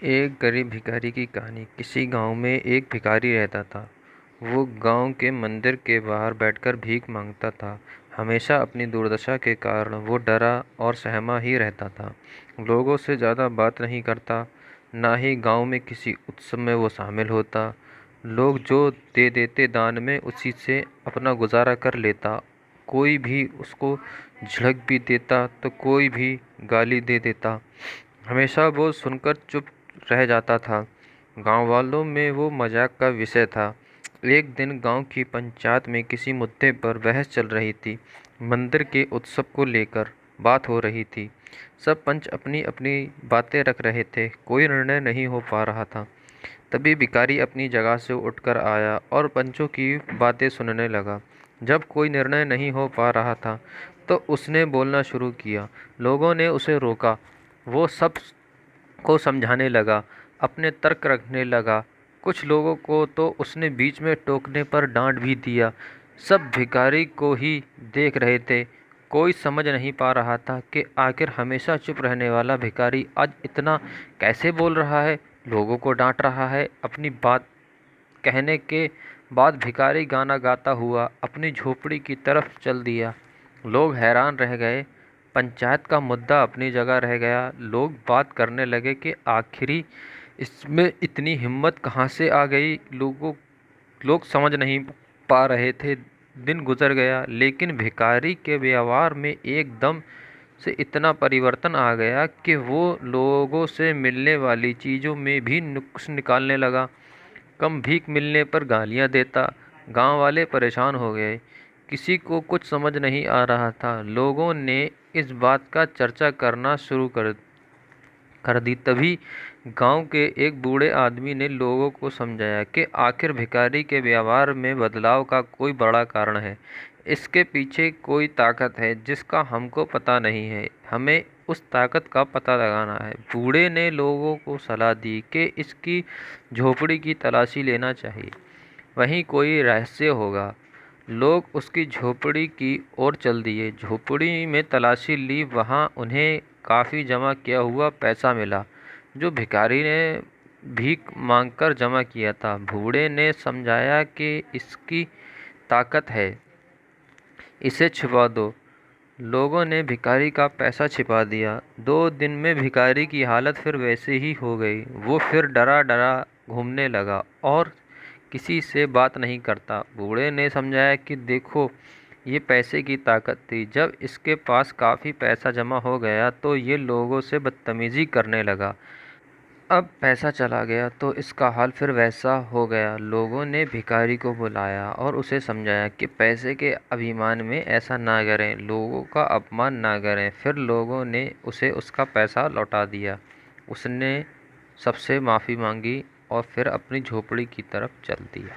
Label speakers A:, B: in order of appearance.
A: एक गरीब भिखारी की कहानी। किसी गांव में एक भिखारी रहता था। वो गांव के मंदिर के बाहर बैठकर भीख मांगता था। हमेशा अपनी दुर्दशा के कारण वो डरा और सहमा ही रहता था। लोगों से ज़्यादा बात नहीं करता, ना ही गांव में किसी उत्सव में वो शामिल होता। लोग जो दे देते दान में, उसी से अपना गुजारा कर लेता। कोई भी उसको झिड़क भी देता तो कोई भी गाली दे देता। हमेशा वो सुनकर चुप रह जाता था। गांव वालों में वो मजाक का विषय था। एक दिन गांव की पंचायत में किसी मुद्दे पर बहस चल रही थी। मंदिर के उत्सव को लेकर बात हो रही थी। सब पंच अपनी अपनी बातें रख रहे थे, कोई निर्णय नहीं हो पा रहा था। तभी भिखारी अपनी जगह से उठकर आया और पंचों की बातें सुनने लगा। जब कोई निर्णय नहीं हो पा रहा था तो उसने बोलना शुरू किया। लोगों ने उसे रोका। वो सब को समझाने लगा, अपने तर्क रखने लगा। कुछ लोगों को तो उसने बीच में टोकने पर डांट भी दिया। सब भिखारी को ही देख रहे थे। कोई समझ नहीं पा रहा था कि आखिर हमेशा चुप रहने वाला भिखारी आज इतना कैसे बोल रहा है, लोगों को डांट रहा है। अपनी बात कहने के बाद भिखारी गाना गाता हुआ अपनी झोपड़ी की तरफ चल दिया। लोग हैरान रह गए। पंचायत का मुद्दा अपनी जगह रह गया। लोग बात करने लगे कि आखिरी इसमें इतनी हिम्मत कहाँ से आ गई। लोग समझ नहीं पा रहे थे। दिन गुजर गया, लेकिन भिखारी के व्यवहार में एकदम से इतना परिवर्तन आ गया कि वो लोगों से मिलने वाली चीज़ों में भी नुक्स निकालने लगा। कम भीख मिलने पर गालियां देता। गांव वाले परेशान हो गए। किसी को कुछ समझ नहीं आ रहा था। लोगों ने इस बात का चर्चा करना शुरू कर दी। तभी गांव के एक बूढ़े आदमी ने लोगों को समझाया कि आखिर भिखारी के व्यवहार में बदलाव का कोई बड़ा कारण है। इसके पीछे कोई ताकत है जिसका हमको पता नहीं है। हमें उस ताकत का पता लगाना है। बूढ़े ने लोगों को सलाह दी कि इसकी झोपड़ी की तलाशी लेना चाहिए, वहीं कोई रहस्य होगा। लोग उसकी झोपड़ी की ओर चल दिए। झोपड़ी में तलाशी ली। वहां उन्हें काफ़ी जमा किया हुआ पैसा मिला, जो भिखारी ने भीख मांगकर जमा किया था। बूढ़े ने समझाया कि इसकी ताकत है, इसे छिपा दो। लोगों ने भिखारी का पैसा छिपा दिया। 2 दिन में भिखारी की हालत फिर वैसे ही हो गई। वो फिर डरा डरा घूमने लगा और किसी से बात नहीं करता। बूढ़े ने समझाया कि देखो, ये पैसे की ताकत थी। जब इसके पास काफ़ी पैसा जमा हो गया तो ये लोगों से बदतमीज़ी करने लगा। अब पैसा चला गया तो इसका हाल फिर वैसा हो गया। लोगों ने भिखारी को बुलाया और उसे समझाया कि पैसे के अभिमान में ऐसा ना करें, लोगों का अपमान ना करें। फिर लोगों ने उसे उसका पैसा लौटा दिया। उसने सबसे माफ़ी मांगी और फिर अपनी झोपड़ी की तरफ चल दिया।